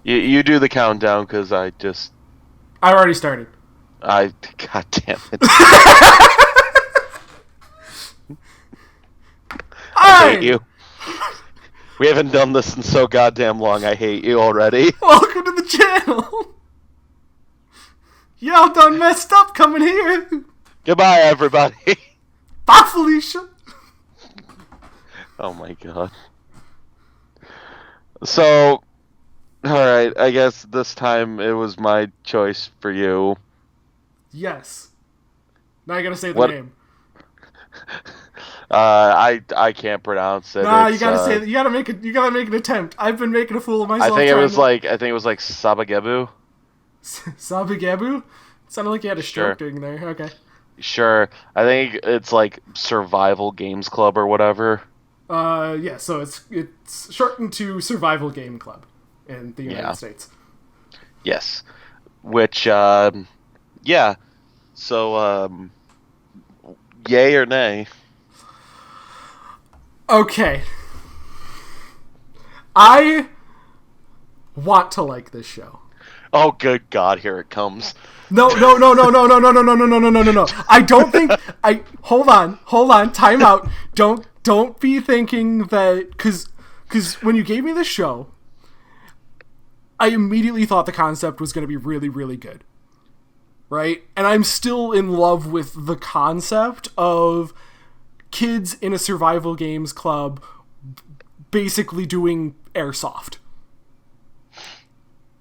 You do the countdown because I already started. God damn it. I hate Alright! you. We haven't done this in so goddamn long. I hate you already. Welcome to the channel! Y'all done messed up coming here! Goodbye, everybody. Bye, Felicia! Oh my god. So, alright, I guess this time it was my choice for you. Yes. Now I gotta say the What? name. I can't pronounce it. Nah, you It's gotta say that. You gotta make an attempt. I've been making a fool of I myself think it trying was to... like Sabagebu. Sabagebu? Sounded like you had a Sure. stroke during there. Okay. Sure. I think it's like Survival Games Club or whatever. Yeah, so it's shortened to Survival Game Club in the United Yeah. States. Yes. Which yeah. So yay or nay? Okay. I want to like this show. Oh good god, here it comes. No. I don't think hold on, time out. Don't be thinking that cuz when you gave me this show, I immediately thought the concept was going to be really really good. Right? And I'm still in love with the concept of kids in a survival games club basically doing airsoft.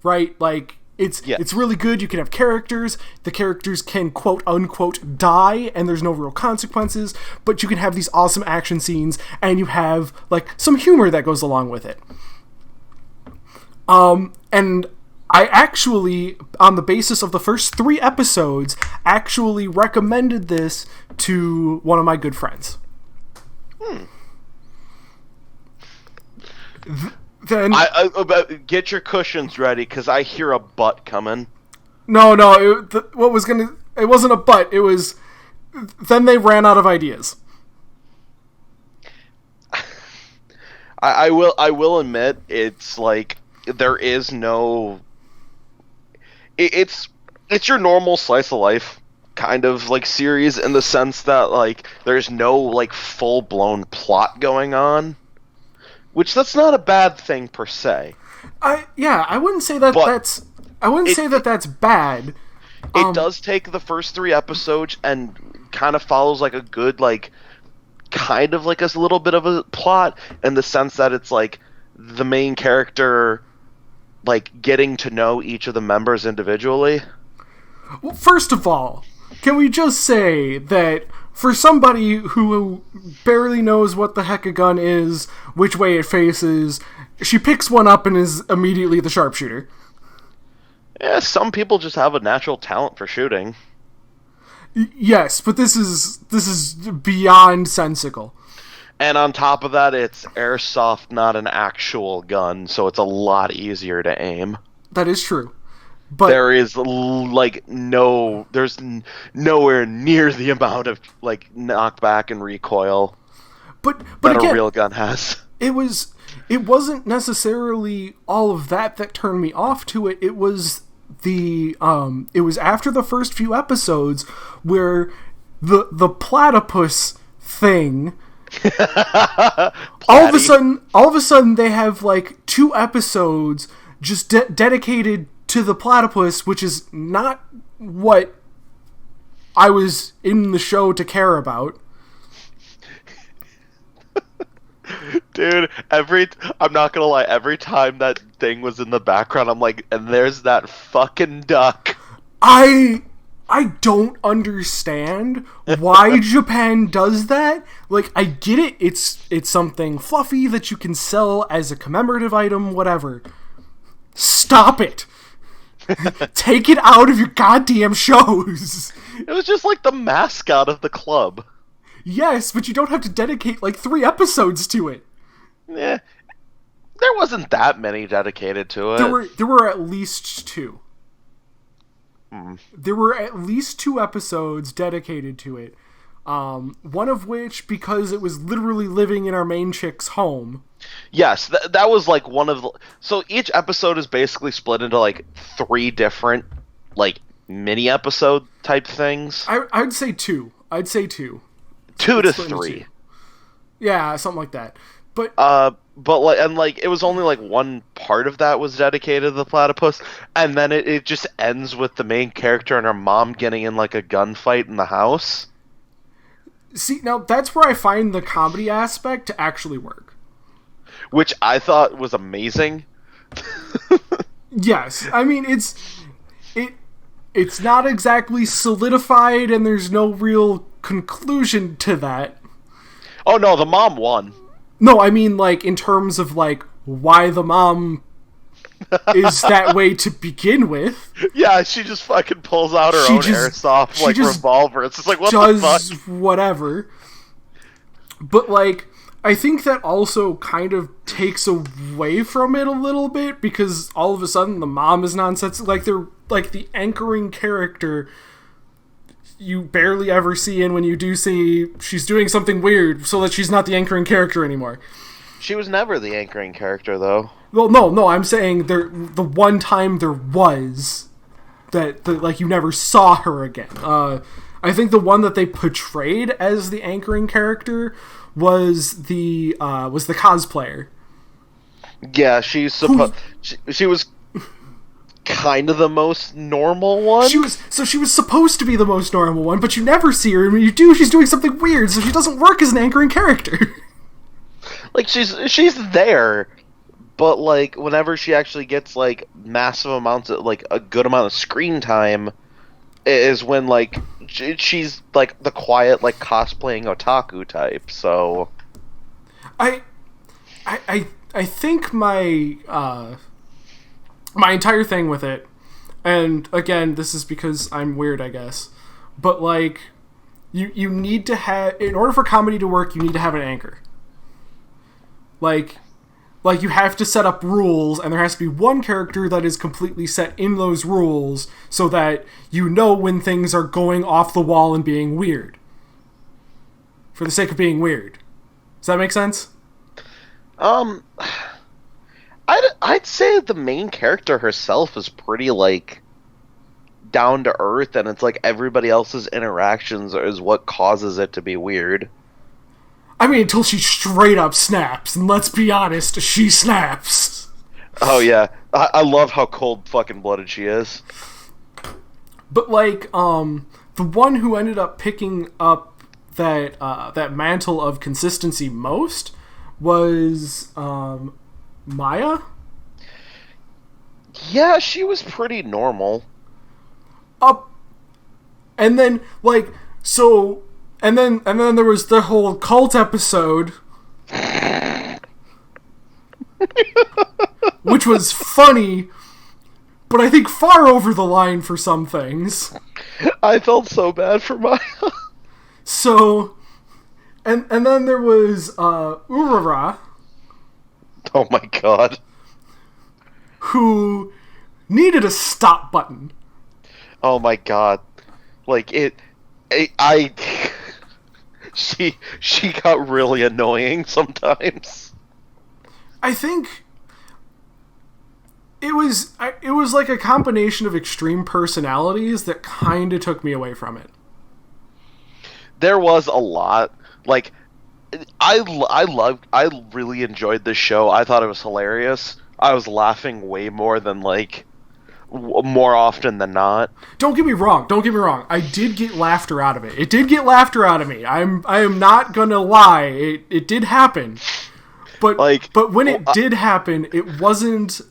Right? Like it's really good. You can have characters. The characters can quote unquote die and there's no real consequences, but you can have these awesome action scenes and you have like some humor that goes along with it. And I actually, on the basis of the first 3 episodes, actually recommended this to one of my good friends. Then Get your cushions ready because I hear a butt coming. no, it wasn't a but. It was then they ran out of ideas. I will admit it's like there is no. It's your normal slice of life kind of like series in the sense that like there's no like full blown plot going on, which that's not a bad thing per se. I wouldn't say that But that's bad. It does take the first 3 episodes and kind of follows like a good like kind of like a little bit of a plot in the sense that it's like the main character like getting to know each of the members individually. Well, first of all, can we just say that for somebody who barely knows what the heck a gun is, which way it faces, she picks one up and is immediately the sharpshooter. Yeah, some people just have a natural talent for shooting. Yes, but this is beyond sensical. And on top of that, it's airsoft, not an actual gun, so it's a lot easier to aim. That is true. But there is like there's nowhere near the amount of like knockback and recoil but that again, a real gun has. It wasn't necessarily all of that turned me off to it. It was it was after the first few episodes where the platypus thing all of a sudden they have like 2 episodes just dedicated to the platypus, which is not what I was in the show to care about. Dude, I'm not gonna lie, every time that thing was in the background, I'm like, and there's that fucking duck. I don't understand why Japan does that. Like, I get it. It's something fluffy that you can sell as a commemorative item, whatever. Stop it. Take it out of your goddamn shows. It was just like the mascot of the club. Yes, but you don't have to dedicate like 3 episodes to it. Yeah. There wasn't that many dedicated to it. There were at least 2. There were at least 2 episodes dedicated to it. One of which, because it was literally living in our main chick's home, Yes, that was like one of the. So each episode is basically split into like three different like mini episode type things. I'd say two. I'd say two. Two It's to split into two. three. Yeah, something like that. But But like and like it was only like one part of that was dedicated to the platypus, and then it just ends with the main character and her mom getting in like a gunfight in the house. see, now that's where I find the comedy aspect to actually work. Which I thought was amazing. Yes, I mean it it's not exactly solidified, and there's no real conclusion to that. Oh no, the mom won. No, I mean like in terms of like why the mom is that way to begin with. Yeah, she just fucking pulls out her She own just- airsoft she like just revolver. It's just like what the fuck? Does whatever. But like I think that also kind of takes away from it a little bit, because all of a sudden the mom is nonsense. Like they're like the anchoring character you barely ever see, and when you do see, she's doing something weird so that she's not the anchoring character anymore. She was never the anchoring character though. Well, no, I'm saying the one time there was that like you never saw her again. I think the one that they portrayed as the anchoring character was the cosplayer. Yeah, she's supposed. She was kind of the most normal one. She was supposed to be the most normal one, but you never see her. And when you do, she's doing something weird, so she doesn't work as an anchoring character. Like she's there, but like whenever she actually gets like massive amounts of like a good amount of screen time, is when like she's like the quiet like cosplaying otaku type. So I think my my entire thing with it, and again, this is because I'm weird, I guess, but like you need to have, in order for comedy to work, you need to have an anchor. Like you have to set up rules, and there has to be one character that is completely set in those rules, so that you know when things are going off the wall and being weird for the sake of being weird. Does that make sense? I'd say the main character herself is pretty like down to earth, and it's like everybody else's interactions is what causes it to be weird. I mean, until she straight up snaps, and let's be honest, she snaps. Oh yeah, I love how cold fucking blooded she is. But like, the one who ended up picking up that mantle of consistency most was Maya. Yeah, she was pretty normal. And then like so, and then there was the whole cult episode, which was funny, but I think far over the line for some things. I felt so bad for Maya. So, and then there was Urara, Oh my god. who needed a stop button. Oh my god. Like I she got really annoying sometimes. I think it was like a combination of extreme personalities that kind of took me away from it. There was a lot. Like I really enjoyed this show. I thought it was hilarious. I was laughing way more than like more often than not. Don't get me wrong. I did get laughter out of it. It did get laughter out of me. I am not gonna lie. It did happen. But Like, but when it did happen, it wasn't it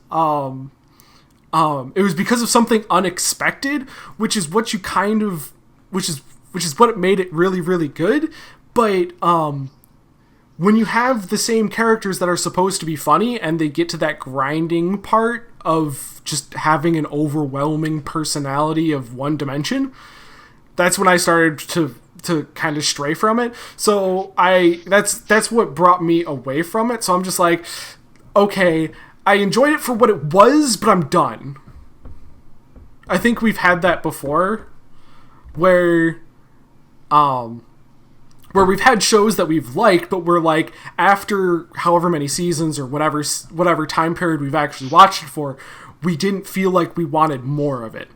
was because of something unexpected, which is what you kind of which is what it made it really, really good. But when you have the same characters that are supposed to be funny and they get to that grinding part of just having an overwhelming personality of one dimension, that's when I started to kind of stray from it. So that's what brought me away from it. So I'm just like, okay, I enjoyed it for what it was, but I'm done. I think we've had that before, where where we've had shows that we've liked, but we're like, after however many seasons or whatever time period we've actually watched it for, we didn't feel like we wanted more of it.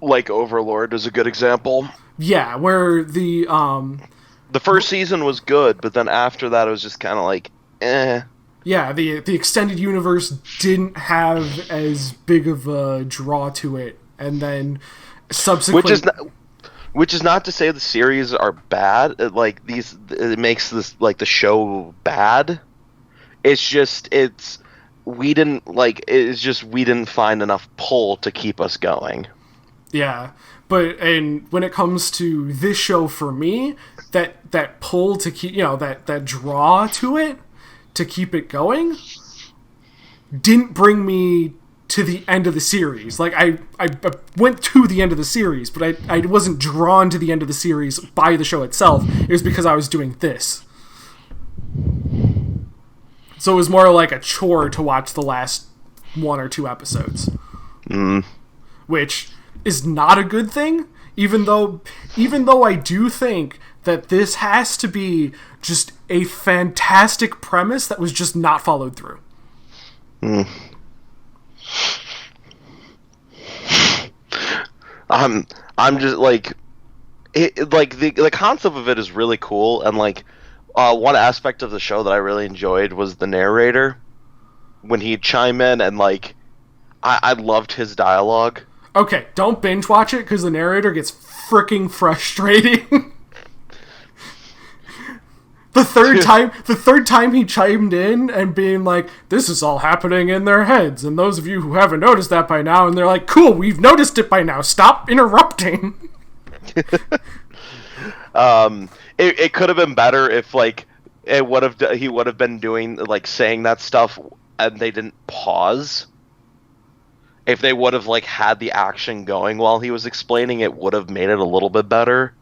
Like Overlord is a good example. Yeah, where the first season was good, but then after that it was just kind of like, eh. Yeah, the extended universe didn't have as big of a draw to it, and then subsequent. Which is not to say the series are bad. It makes this like the show bad. We didn't find enough pull to keep us going. Yeah, and when it comes to this show, for me, that pull to keep, that draw to it to keep it going didn't bring me to the end of the series. Like, I went to the end of the series, but I wasn't drawn to the end of the series by the show itself. It was because I was doing this. So it was more like a chore to watch the last 1 or 2 episodes. Which is not a good thing, even though I do think that this has to be just a fantastic premise that was just not followed through. I'm just like, the concept of it is really cool, and one aspect of the show that I really enjoyed was the narrator when he'd chime in, and I loved his dialogue. Okay, don't binge watch it because the narrator gets freaking frustrating. The third time he chimed in and being like, "This is all happening in their heads, and those of you who haven't noticed that by now," and they're like, "Cool, we've noticed it by now. Stop interrupting." It could have been better if he would have been doing saying that stuff and they didn't pause. If they would have had the action going while he was explaining, it would have made it a little bit better.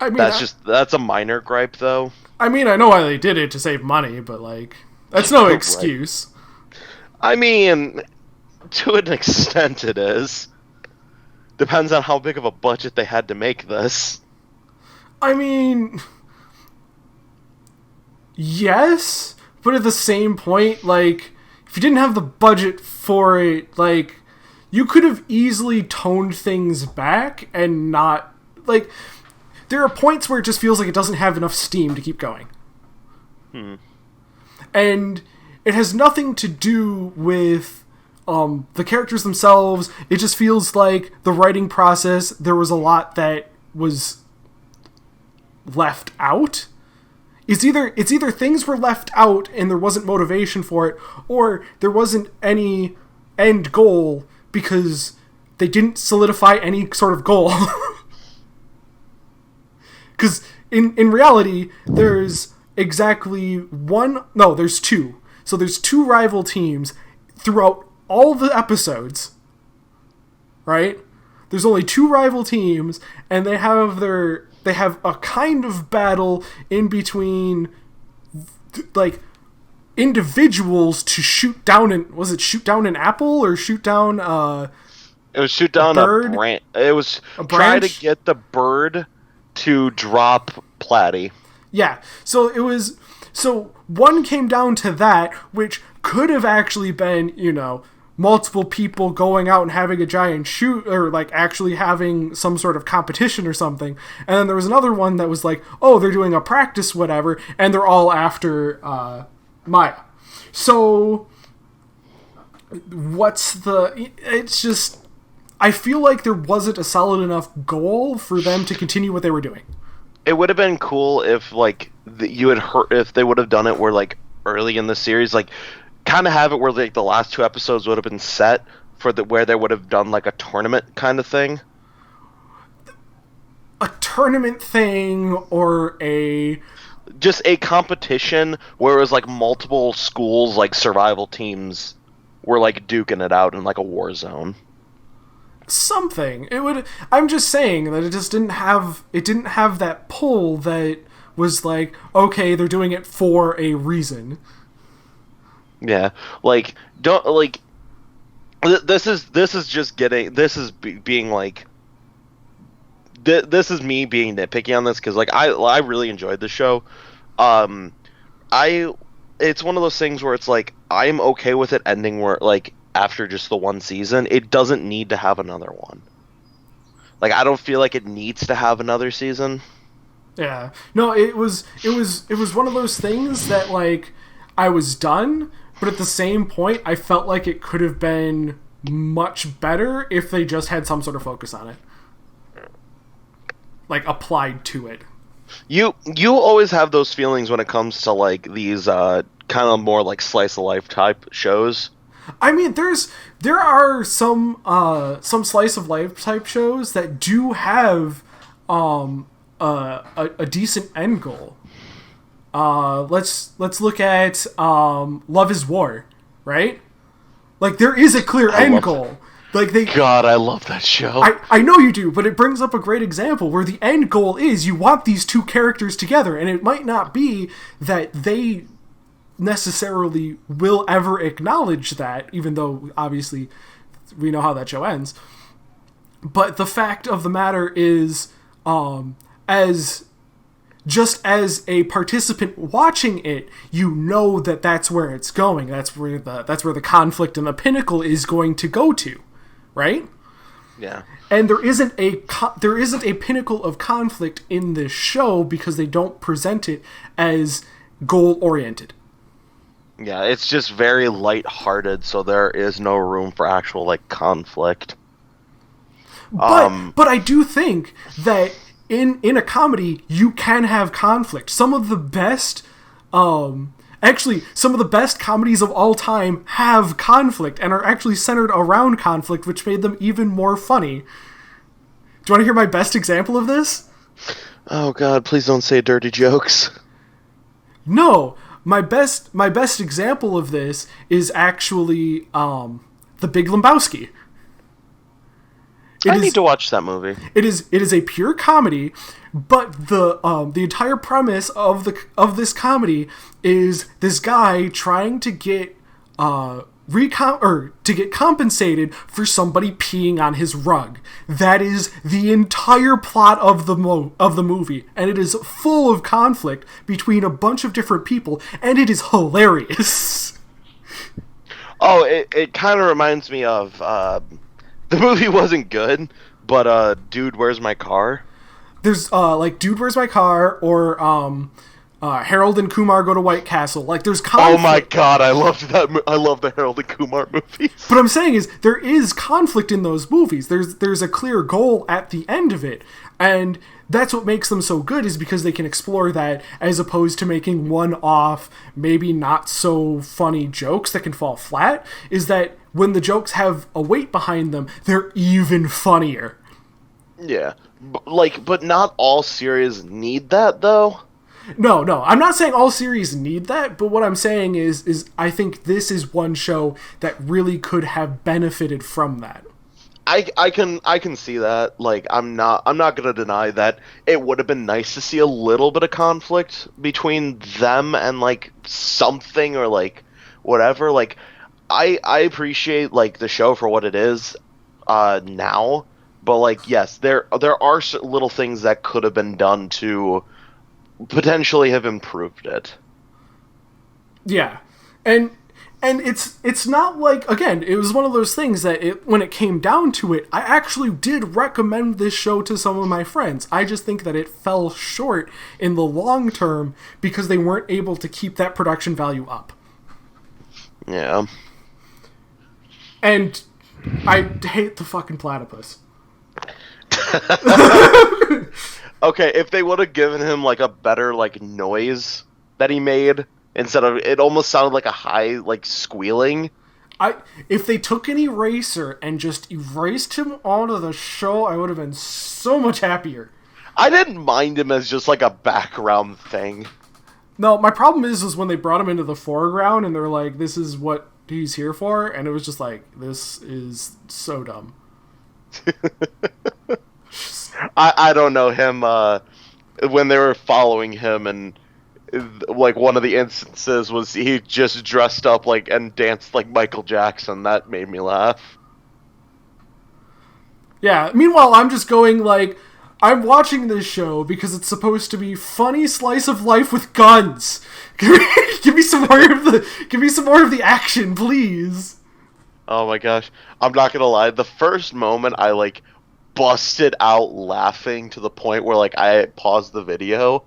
I mean, that's a minor gripe, though. I mean, I know why they did it, to save money, but that's no excuse. Right. I mean, to an extent it is. Depends on how big of a budget they had to make this. I mean, yes, but at the same point, if you didn't have the budget for it, you could have easily toned things back and not, there are points where it just feels like it doesn't have enough steam to keep going. And it has nothing to do with the characters themselves. It just feels like the writing process, there was a lot that was left out. It's either things were left out and there wasn't motivation for it, or there wasn't any end goal because they didn't solidify any sort of goal. Because in reality, there's there's 2. So there's 2 rival teams throughout all the episodes, right? There's only 2 rival teams, and they have a kind of battle in between, individuals to shoot down shoot down an apple or shoot down it was shoot down a branch. It was try to get the bird to drop Platy. Yeah. So one came down to that, which could have actually been, multiple people going out and having a giant shoot, or actually having some sort of competition or something. And then there was another one that was they're doing a practice, whatever, and they're all after Maya. So it's just, I feel like there wasn't a solid enough goal for them to continue what they were doing. It would have been cool if if they would have done it where early in the series, kind of have it where the last 2 episodes would have been set for where they would have done a tournament kind of thing. A tournament thing, or just a competition where it was multiple schools, survival teams were duking it out in a war zone. Something. I'm just saying that it just didn't have that pull that was okay, they're doing it for a reason. Yeah, don't this is just getting, this is being this is me being nitpicky on this because like I really enjoyed the show. Um, I it's one of those things where it's like I'm okay with it ending where like after just the one season, it doesn't need to have another one. Like I don't feel like it needs to have another season. Yeah. No, it was one of those things that like I was done, but at the same point I felt like it could have been much better if they just had some sort of focus on it. Like applied to it. You always have those feelings when it comes to like these kind of more like slice of life type shows. I mean, there are some slice of life type shows that do have a decent end goal. Let's look at Love is War, right? Like there is a clear end goal. Like God, I love that show. I know you do, but it brings up a great example where the end goal is you want these two characters together, and it might not be that they necessarily will ever acknowledge that, even though obviously we know how that show ends. But the fact of the matter is, as just as a participant watching it, you know that that's where it's going. That's where the conflict and the pinnacle is going to go to, right? Yeah. And there isn't a pinnacle of conflict in this show because they don't present it as goal oriented. Yeah, it's just very light-hearted, so there is no room for actual like conflict. But I do think that in a comedy you can have conflict. Some of the best comedies of all time have conflict and are actually centered around conflict, which made them even more funny. Do you want to hear my best example of this? Oh God, please don't say dirty jokes. No, my best example of this is actually The Big Lebowski. I need to watch that movie. It is a pure comedy, but the entire premise of this comedy is this guy trying to get compensated for somebody peeing on his rug. That is the entire plot of the movie, and it is full of conflict between a bunch of different people, and it is hilarious. Oh, it kind of reminds me of the movie wasn't good, but Dude, Where's My Car? There's like Dude, Where's My Car, or Harold and Kumar Go to White Castle. Like there's conflict. Oh my God, I loved that. I love the Harold and Kumar movies. What I'm saying is there is conflict in those movies. There's a clear goal at the end of it, and that's what makes them so good, is because they can explore that as opposed to making one-off, maybe not so funny jokes that can fall flat. Is that when the jokes have a weight behind them, they're even funnier. Yeah, but not all series need that though. No, I'm not saying all series need that, but what I'm saying is I think this is one show that really could have benefited from that. I can see that. Like I'm not gonna deny that it would have been nice to see a little bit of conflict between them and like something or like whatever. Like I appreciate like the show for what it is now, but like yes, there are little things that could have been done to potentially have improved it. Yeah, and it's not like, again, it was one of those things that when it came down to it, I actually did recommend this show to some of my friends. I just think that it fell short in the long term because they weren't able to keep that production value up. Yeah. And I hate the fucking platypus. Okay, if they would have given him like a better like noise that he made instead of, it almost sounded like a high like squealing. If they took an eraser and just erased him onto the show, I would have been so much happier. I didn't mind him as just like a background thing. No, my problem is when they brought him into the foreground and they're like, this is what he's here for, and it was just like, this is so dumb. I don't know him, when they were following him, and like one of the instances was he just dressed up like and danced like Michael Jackson. That made me laugh. Yeah, meanwhile I'm just going like, I'm watching this show because it's supposed to be funny slice of life with guns. Give me some more of the action, please. Oh my gosh. I'm not gonna lie, the first moment I like busted out laughing to the point where like I paused the video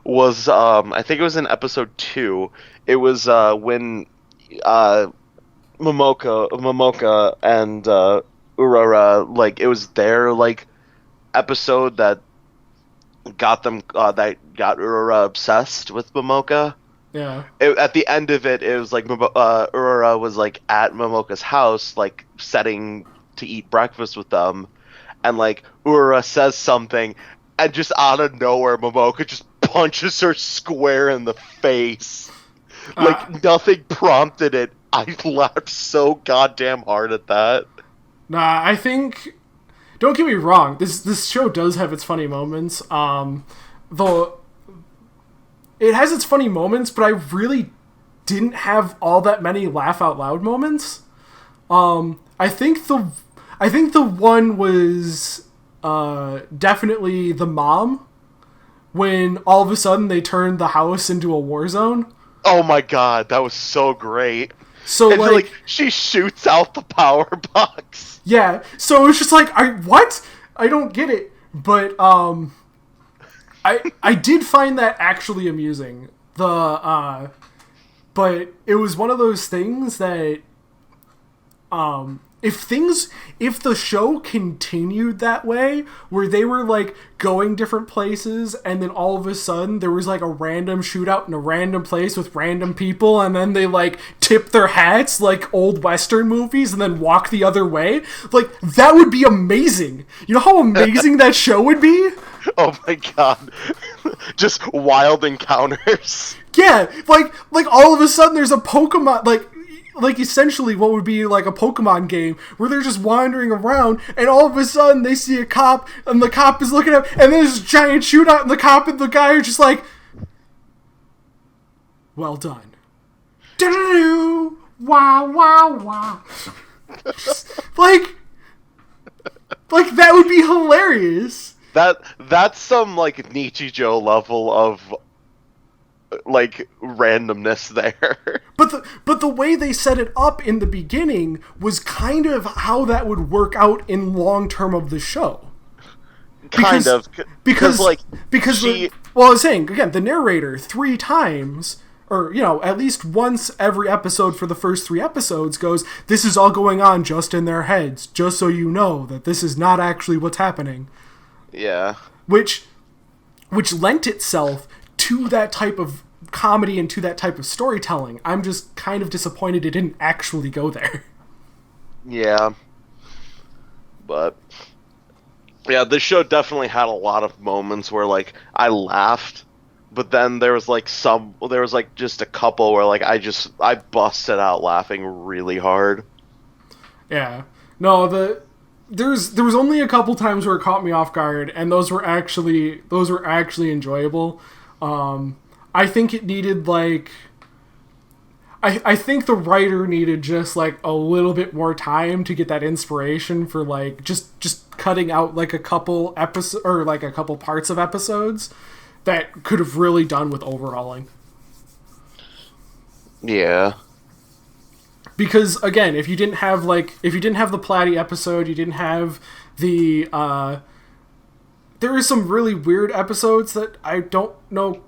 was I think it was in episode 2. It was when Momoka and Aurora, like it was their like episode that got Aurora obsessed with Momoka. Yeah. At the end of it, it was like Aurora was like at Momoka's house, like setting to eat breakfast with them, and like Aurora says something, and just out of nowhere, Momoka just punches her square in the face. Like nothing prompted it. I laughed so goddamn hard at that. Nah, I think. Don't get me wrong. This show does have its funny moments. It has its funny moments, but I really didn't have all that many laugh out loud moments. I think the one was definitely the mom, when all of a sudden they turned the house into a war zone. Oh my god, that was so great. So and like she shoots out the power box. Yeah, so it was just like, what? I don't get it. But I did find that actually amusing. But it was one of those things that if the show continued that way, where they were like going different places, and then all of a sudden there was like a random shootout in a random place with random people, and then they like tip their hats like old Western movies and then walk the other way, like that would be amazing. You know how amazing that show would be? Oh my god. Just wild encounters. Yeah, like all of a sudden there's a Pokemon, like essentially what would be like a Pokemon game, where they're just wandering around, and all of a sudden they see a cop, and the cop is looking at them, and there's a giant shootout, and the cop and the guy are just like, well done. Do-do-do. Wow, wow, wow. like that would be hilarious. That's some like Nichijou level of like randomness there. But the way they set it up in the beginning was kind of how that would work out in long term of the show. Because I was saying again, the narrator 3 times, or at least once every episode for the first 3 episodes, goes, "This is all going on just in their heads, just so you know that this is not actually what's happening." Yeah. Which lent itself to that type of comedy and to that type of storytelling. I'm just kind of disappointed it didn't actually go there. Yeah. But yeah, this show definitely had a lot of moments where like I laughed, but then there was just a couple where like I busted out laughing really hard. Yeah. No, there was only a couple times where it caught me off guard, and those were actually enjoyable. I think it needed like I think the writer needed just like a little bit more time to get that inspiration for like just cutting out like a couple episodes, or like a couple parts of episodes that could have really done with overhauling. Yeah. Because again, if you didn't have the Platy episode, you didn't have the there were some really weird episodes that I don't know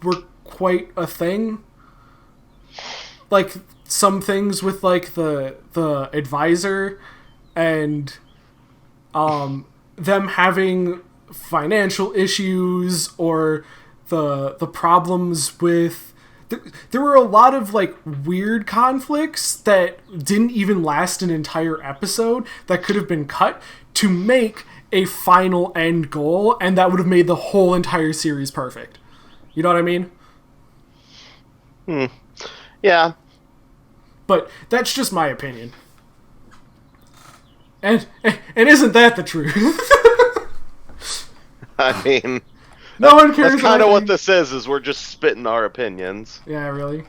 were quite a thing. Like some things with like the advisor and them having financial issues, or the problems with there were a lot of like weird conflicts that didn't even last an entire episode that could have been cut to make a final end goal, and that would have made the whole entire series perfect. You know what I mean? Yeah. But that's just my opinion. And isn't that the truth? I mean, no one cares. That's kind of what this is we're just spitting our opinions. Yeah, really.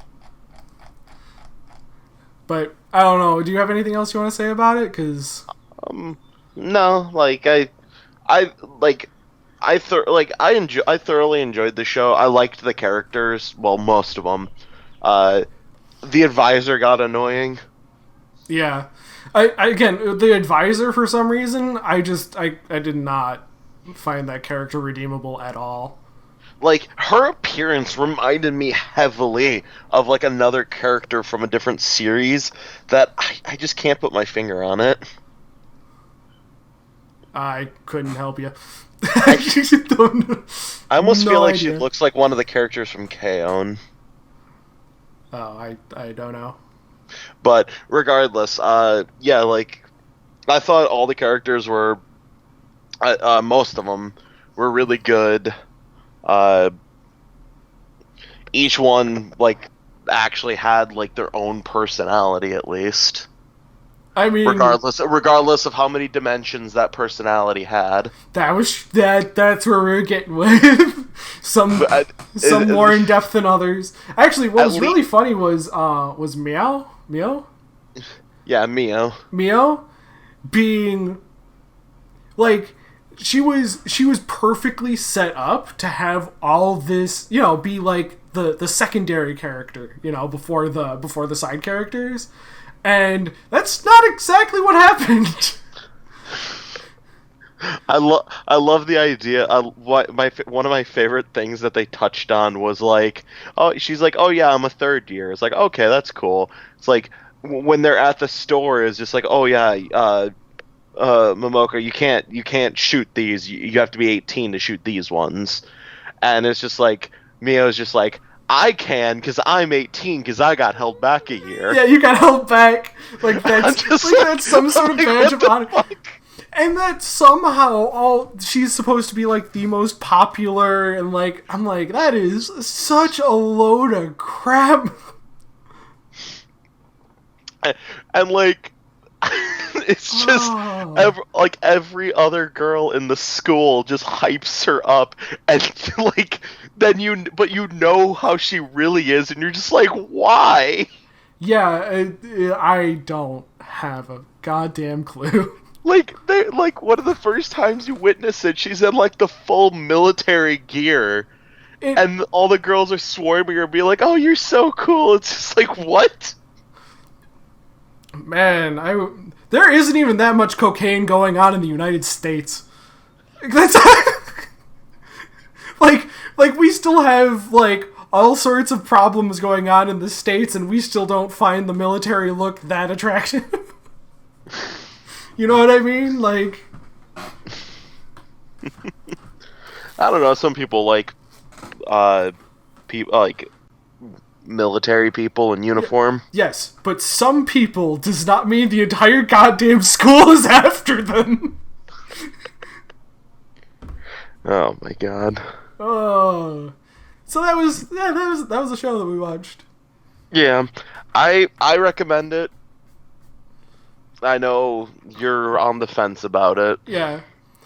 But I don't know. Do you have anything else you want to say about it? Because no, like I like I thoroughly enjoyed the show. I liked the characters, well, most of them. The advisor got annoying. Yeah. I again, the advisor, for some reason, I did not find that character redeemable at all. Like, her appearance reminded me heavily of like another character from a different series that I just can't put my finger on it. I couldn't help you. I almost No feel like idea. she looks like one of the characters from K-On! Oh, I don't know. But regardless, yeah, like I thought all the characters were, most of them were really good. Uh, each one like actually had like their own personality at least, I mean, regardless of how many dimensions that personality had. that's where we're getting with some But, more in depth than others. Actually, what At was really funny was Mio yeah, Mio being like she was perfectly set up to have all this, be like the secondary character, before the side characters, and that's not exactly what happened. I love the idea. One of my favorite things that they touched on was like, oh, she's like, oh yeah, I'm a third year. It's like, okay, that's cool. It's like when they're at the store, it's just like, oh yeah, Momoka, you can't shoot these. You have to be 18 to shoot these ones. And it's just like Mio's just like, I can because I'm 18 because I got held back a year. Yeah, you got held back. Like that's that's some sort of badge of honor. Fuck? And that somehow she's supposed to be like the most popular, and like I'm like, that is such a load of crap. And like it's just every other girl in the school just hypes her up, and like then you know how she really is, and you're just like, why? Yeah, I don't have a goddamn clue. Like they like one of the first times you witness it, she's in like the full military gear, and all the girls are swarming her, being like, "Oh, you're so cool." It's just like, what? Man, there isn't even that much cocaine going on in the United States. That's like we still have like all sorts of problems going on in the States, and we still don't find the military look that attractive. You know what I mean? Like, I don't know. Some people like, people like military people in uniform. yes, but some people does not mean the entire goddamn school is after them. Oh my god. Oh, so that was a show that we watched. Yeah, I recommend it. I know you're on the fence about it. Yeah.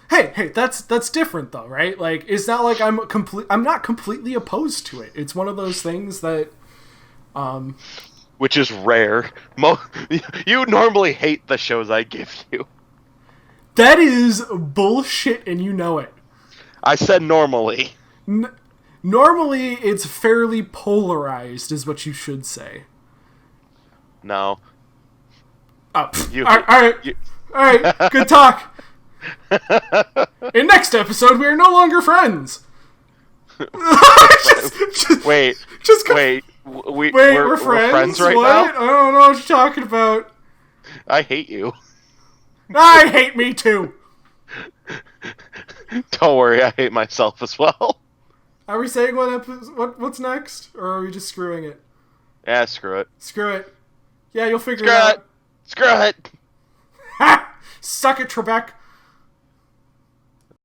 Hey, that's different though, right? Like, it's not like I'm not completely opposed to it. It's one of those things that, which is rare. You normally hate the shows I give you. that is bullshit, and you know it. I said normally. Normally, it's fairly polarized, is what you should say. No. Oh, all right, good talk. In next episode, we are no longer friends. Wait, we're friends right what? now? I don't know what you're talking about. I hate you. I hate me too. Don't worry, I hate myself as well. Are we saying what's next, or are we just screwing it? Yeah, screw it. Screw it. Yeah, you'll figure it out. Screw it. Ha! Suck it, Trebek.